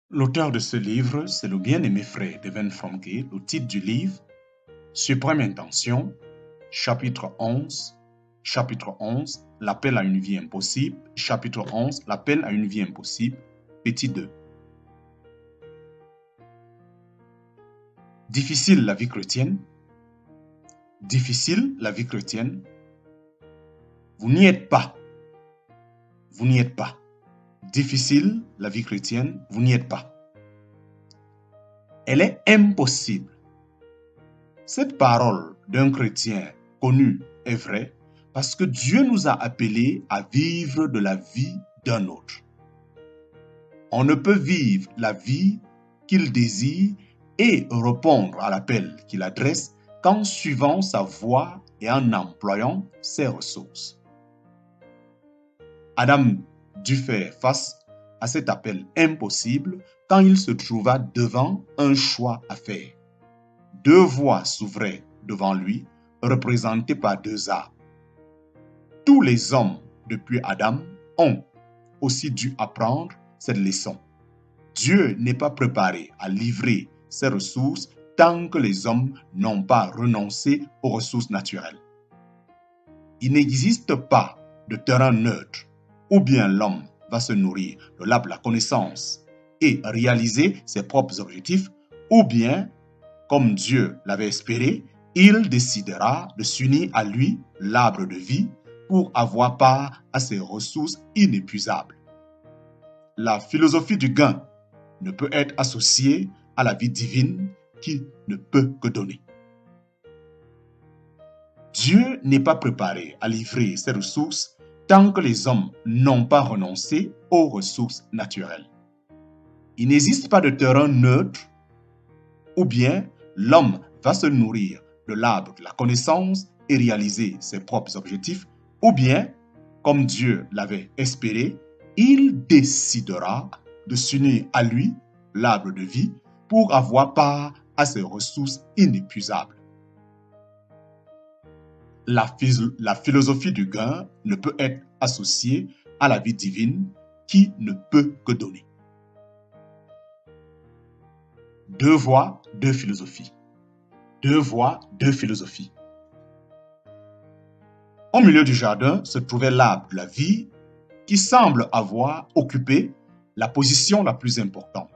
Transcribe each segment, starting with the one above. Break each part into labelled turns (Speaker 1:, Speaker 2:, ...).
Speaker 1: L'auteur de ce livre, c'est le bien-aimé frère Devin Franke. Le titre du livre, Suprême Intention, chapitre 11, l'appel à une vie impossible, chapitre 11, l'appel à une vie impossible, petit 2. Difficile la vie chrétienne. Difficile la vie chrétienne. Vous n'y êtes pas. Vous n'y êtes pas. Difficile la vie chrétienne, vous n'y êtes pas. Elle est impossible. Cette parole d'un chrétien connu est vraie parce que Dieu nous a appelés à vivre de la vie d'un autre. On ne peut vivre la vie qu'il désire et répondre à l'appel qu'il adresse qu'en suivant sa voie et en employant ses ressources. Adam dut faire face à cet appel impossible quand il se trouva devant un choix à faire. Deux voies s'ouvraient devant lui, représentées par deux arbres. Tous les hommes depuis Adam ont aussi dû apprendre cette leçon. Dieu n'est pas préparé à livrer ses ressources tant que les hommes n'ont pas renoncé aux ressources naturelles. Il n'existe pas de terrain neutre où bien l'homme va se nourrir de l'arbre de la connaissance et réaliser ses propres objectifs, ou bien, comme Dieu l'avait espéré, il décidera de s'unir à lui, l'arbre de vie, pour avoir part à ses ressources inépuisables. La philosophie du gain ne peut être associée à la vie divine qui ne peut que donner. Dieu n'est pas préparé à livrer ses ressources tant que les hommes n'ont pas renoncé aux ressources naturelles. Il n'existe pas de terrain neutre où bien l'homme va se nourrir de l'arbre de la connaissance et réaliser ses propres objectifs, ou bien, comme Dieu l'avait espéré, il décidera de s'unir à lui, l'arbre de vie, pour avoir part à ses ressources inépuisables. La philosophie du gain ne peut être associée à la vie divine qui ne peut que donner. Deux voies, deux philosophies. Deux voies, deux philosophies. Au milieu du jardin se trouvait l'arbre de la vie qui semble avoir occupé la position la plus importante.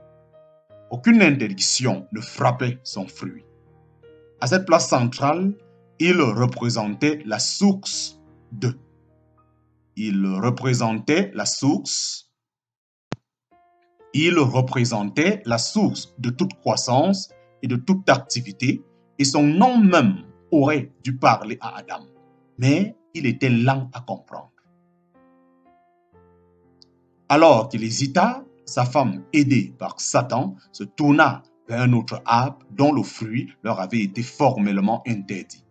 Speaker 1: Aucune interdiction ne frappait son fruit. À cette place centrale, il représentait la source de. Il représentait la source de toute croissance et de toute activité, et son nom même aurait dû parler à Adam. Mais il était lent à comprendre. Alors qu'il hésita, sa femme, aidée par Satan, se tourna vers un autre arbre dont le fruit leur avait été formellement interdit.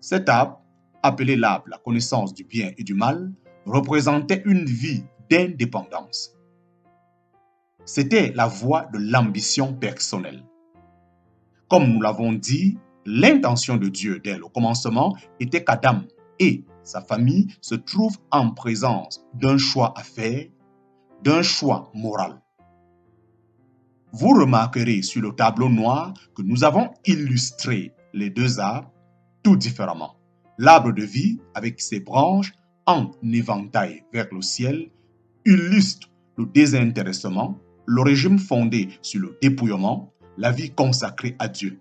Speaker 1: Cet arbre, appelé l'arbre de la connaissance du bien et du mal, représentait une vie d'indépendance. C'était la voie de l'ambition personnelle. Comme nous l'avons dit, l'intention de Dieu dès le commencement était qu'Adam et sa famille se trouvent en présence d'un choix à faire, d'un choix moral. Vous remarquerez sur le tableau noir que nous avons illustré les deux arbres tout différemment. L'arbre de vie, avec ses branches en éventail vers le ciel, illustre le désintéressement, le régime fondé sur le dépouillement, la vie consacrée à Dieu.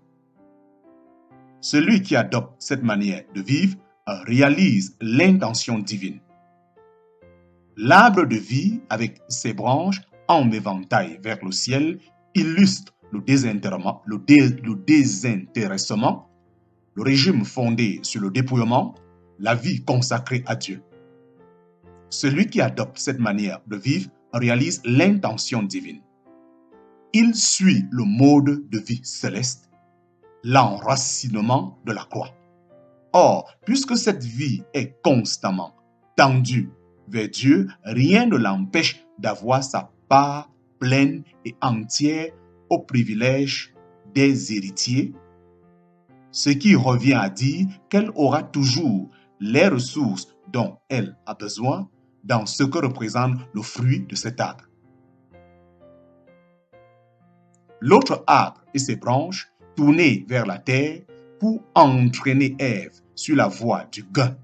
Speaker 1: Celui qui adopte cette manière de vivre réalise l'intention divine. L'arbre de vie, avec ses branches en éventail vers le ciel, illustre le désintéressement, le régime fondé sur le dépouillement, la vie consacrée à Dieu. Celui qui adopte cette manière de vivre réalise l'intention divine. Il suit le mode de vie céleste, l'enracinement de la croix. Or, puisque cette vie est constamment tendue vers Dieu, rien ne l'empêche d'avoir sa part pleine et entière au privilège des héritiers, ce qui revient à dire qu'elle aura toujours les ressources dont elle a besoin dans ce que représente le fruit de cet arbre. l'autre arbre et ses branches tournées vers la terre pour entraîner Ève sur la voie du gain.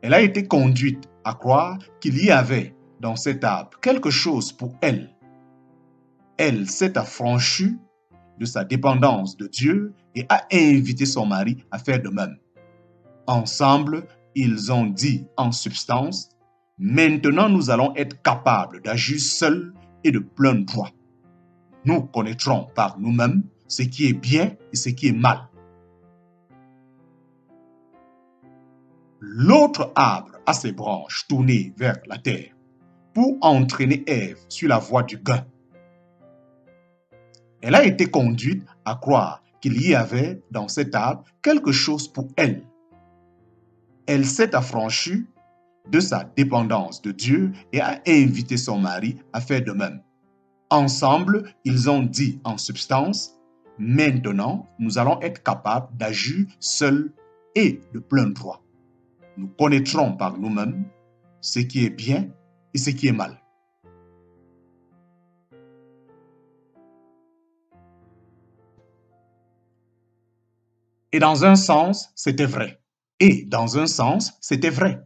Speaker 1: Elle a été conduite à croire qu'il y avait dans cet arbre quelque chose pour elle. Elle s'est affranchie de sa dépendance de Dieu et a invité son mari à faire de même. Ensemble, ils ont dit en substance, « Maintenant nous allons être capables d'agir seuls et de plein droit. Nous connaîtrons par nous-mêmes ce qui est bien et ce qui est mal. » L'autre arbre a ses branches tournées vers la terre pour entraîner Ève sur la voie du gain. Elle a été conduite à croire qu'il y avait dans cet arbre quelque chose pour elle. Elle s'est affranchie de sa dépendance de Dieu et a invité son mari à faire de même. Ensemble, ils ont dit en substance, « Maintenant, nous allons être capables d'agir seuls et de plein droit. Nous connaîtrons par nous-mêmes ce qui est bien et ce qui est mal. » Et dans un sens, c'était vrai. Et dans un sens, c'était vrai.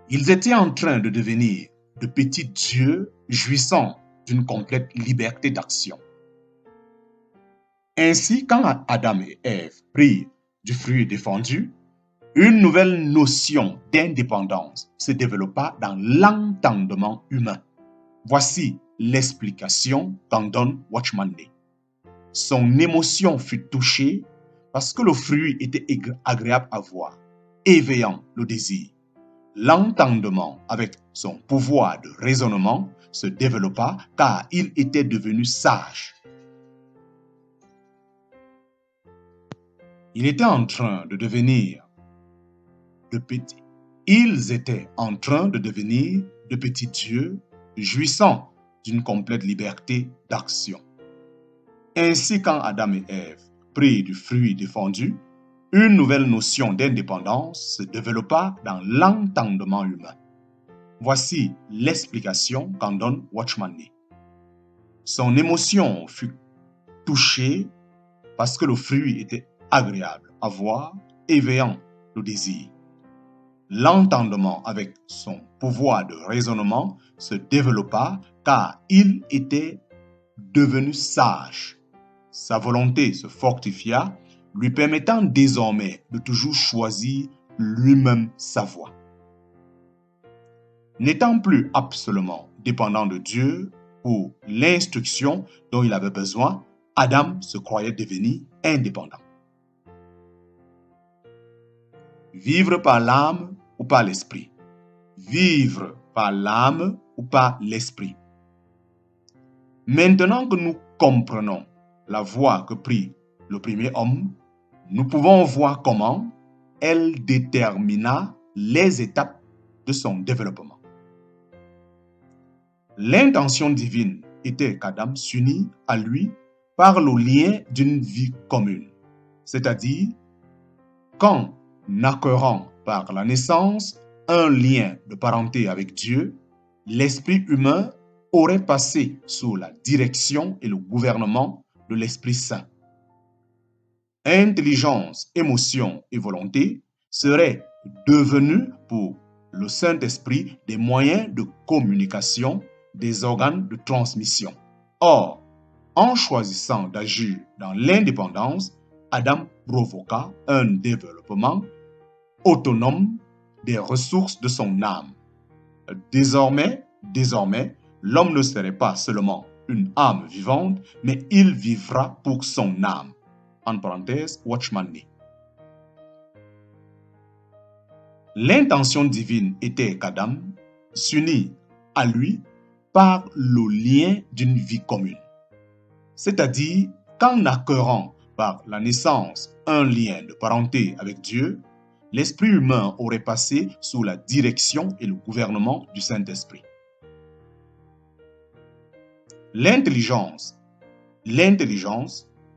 Speaker 1: Ils étaient en train de devenir de petits dieux jouissant d'une complète liberté d'action. Ainsi, quand Adam et Ève prirent du fruit défendu, une nouvelle notion d'indépendance se développa dans l'entendement humain. Voici l'explication qu'en donne Watchman Nee. Son émotion fut touchée parce que le fruit était agréable à voir, éveillant le désir. L'entendement, avec son pouvoir de raisonnement, se développa car il était devenu sage. Il était en train de devenir de petits. Ils étaient en train de devenir de petits dieux, jouissant d'une complète liberté d'action. Ainsi, quand Adam et Ève prirent du fruit défendu, une nouvelle notion d'indépendance se développa dans l'entendement humain. Voici l'explication qu'en donne Watchman Nee. Son émotion fut touchée parce que le fruit était agréable à voir, éveillant le désir. L'entendement avec son pouvoir de raisonnement se développa car il était devenu sage. Sa volonté se fortifia, lui permettant désormais de toujours choisir lui-même sa voie. N'étant plus absolument dépendant de Dieu pour l'instruction dont il avait besoin, Adam se croyait devenir indépendant. Vivre par l'âme ou par l'esprit. Vivre par l'âme ou par l'esprit. Maintenant que nous comprenons la voie que prit le premier homme, nous pouvons voir comment elle détermina les étapes de son développement. L'intention divine était qu'Adam s'unit à lui par le lien d'une vie commune, c'est-à-dire qu'en acquérant par la naissance un lien de parenté avec Dieu, l'esprit humain aurait passé sous la direction et le gouvernement de l'Esprit Saint. Intelligence, émotion et volonté seraient devenus pour le Saint-Esprit des moyens de communication, des organes de transmission. Or, en choisissant d'agir dans l'indépendance, Adam provoqua un développement autonome des ressources de son âme. Désormais, l'homme ne serait pas seulement une âme vivante, mais il vivra pour son âme. En parenthèse, Watchman Nee. L'intention divine était qu'Adam s'unit à lui par le lien d'une vie commune. C'est-à-dire qu'en acquérant par la naissance un lien de parenté avec Dieu, l'esprit humain aurait passé sous la direction et le gouvernement du Saint-Esprit. L'intelligence,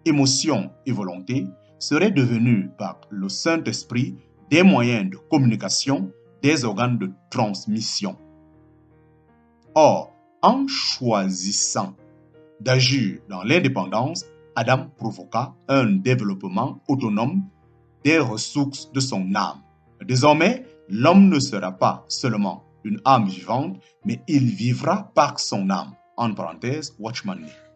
Speaker 1: émotion et volonté seraient devenues par le Saint-Esprit des moyens de communication, des organes de transmission. Or, en choisissant d'agir dans l'indépendance, Adam provoqua un développement autonome des ressources de son âme. Désormais, l'homme ne sera pas seulement une âme vivante, mais il vivra par son âme. En parenthèse, Watchman Nee.